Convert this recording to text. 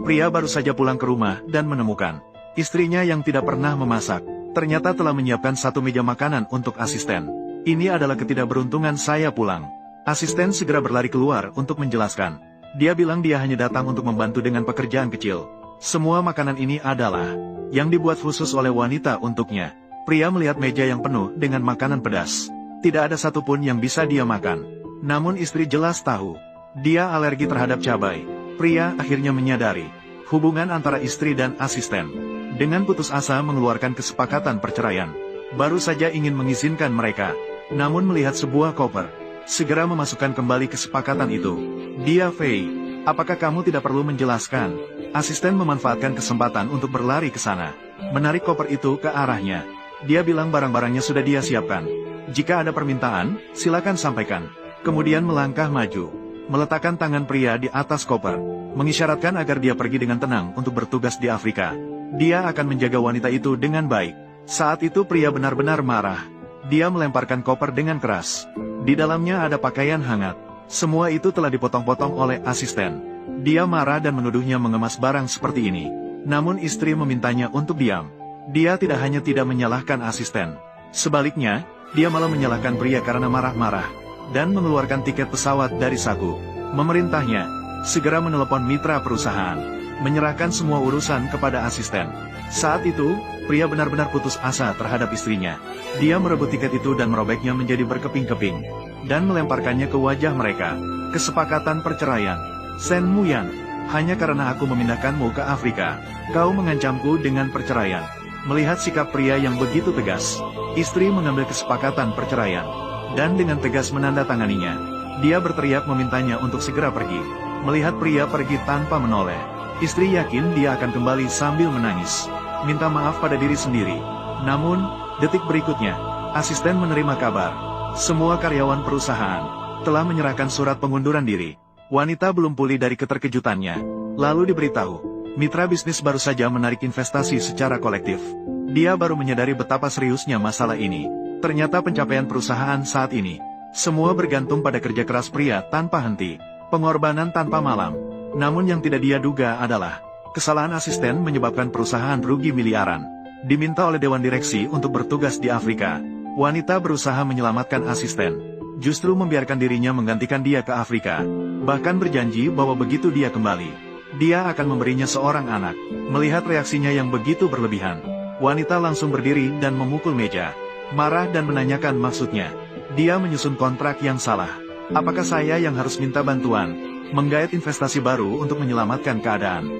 Pria baru saja pulang ke rumah dan menemukan istrinya yang tidak pernah memasak. Ternyata telah menyiapkan satu meja makanan untuk asisten. Ini adalah ketidakberuntungan saya pulang. Asisten segera berlari keluar untuk menjelaskan. Dia bilang dia hanya datang untuk membantu dengan pekerjaan kecil. Semua makanan ini adalah yang dibuat khusus oleh wanita untuknya. Pria melihat meja yang penuh dengan makanan pedas. Tidak ada satupun yang bisa dia makan. Namun istri jelas tahu. Dia alergi terhadap cabai. Pria akhirnya menyadari hubungan antara istri dan asisten. Dengan putus asa mengeluarkan kesepakatan perceraian. Baru saja ingin mengizinkan mereka. Namun melihat sebuah koper. Segera memasukkan kembali kesepakatan itu. Dia Fei, apakah kamu tidak perlu menjelaskan? Asisten memanfaatkan kesempatan untuk berlari ke sana. Menarik koper itu ke arahnya. Dia bilang barang-barangnya sudah dia siapkan. Jika ada permintaan, silakan sampaikan. Kemudian melangkah maju. Meletakkan tangan pria di atas koper. Mengisyaratkan agar dia pergi dengan tenang untuk bertugas di Afrika. Dia akan menjaga wanita itu dengan baik. Saat itu pria benar-benar marah. Dia melemparkan koper dengan keras. Di dalamnya ada pakaian hangat. Semua itu telah dipotong-potong oleh asisten. Dia marah dan menuduhnya mengemas barang seperti ini. Namun istri memintanya untuk diam. Dia tidak hanya tidak menyalahkan asisten. Sebaliknya, dia malah menyalahkan pria karena marah-marah. Dan mengeluarkan tiket pesawat dari saku. Memerintahnya segera menelepon mitra perusahaan. Menyerahkan semua urusan kepada asisten. Saat itu, pria benar-benar putus asa terhadap istrinya. Dia merebut tiket itu dan merobeknya menjadi berkeping-keping. Dan melemparkannya ke wajah mereka. Kesepakatan perceraian. Sen Muyan, hanya karena aku memindahkanmu ke Afrika, kau mengancamku dengan perceraian. Melihat sikap pria yang begitu tegas, istri mengambil kesepakatan perceraian. Dan dengan tegas menandatanganinya. Dia berteriak memintanya untuk segera pergi. Melihat pria pergi tanpa menoleh, istri yakin dia akan kembali sambil menangis. Minta maaf pada diri sendiri. Namun, detik berikutnya, asisten menerima kabar. Semua karyawan perusahaan telah menyerahkan surat pengunduran diri. Wanita belum pulih dari keterkejutannya. Lalu diberitahu, mitra bisnis baru saja menarik investasi secara kolektif. Dia baru menyadari betapa seriusnya masalah ini. Ternyata pencapaian perusahaan saat ini, semua bergantung pada kerja keras pria tanpa henti. Pengorbanan tanpa malam. Namun yang tidak dia duga adalah kesalahan asisten menyebabkan perusahaan rugi miliaran. Diminta oleh Dewan Direksi untuk bertugas di Afrika. Wanita berusaha menyelamatkan asisten. Justru membiarkan dirinya menggantikan dia ke Afrika. Bahkan berjanji bahwa begitu dia kembali, dia akan memberinya seorang anak. Melihat reaksinya yang begitu berlebihan, wanita langsung berdiri dan memukul meja. Marah dan menanyakan maksudnya. Dia menyusun kontrak yang salah. Apakah saya yang harus minta bantuan? Menggait investasi baru untuk menyelamatkan keadaan.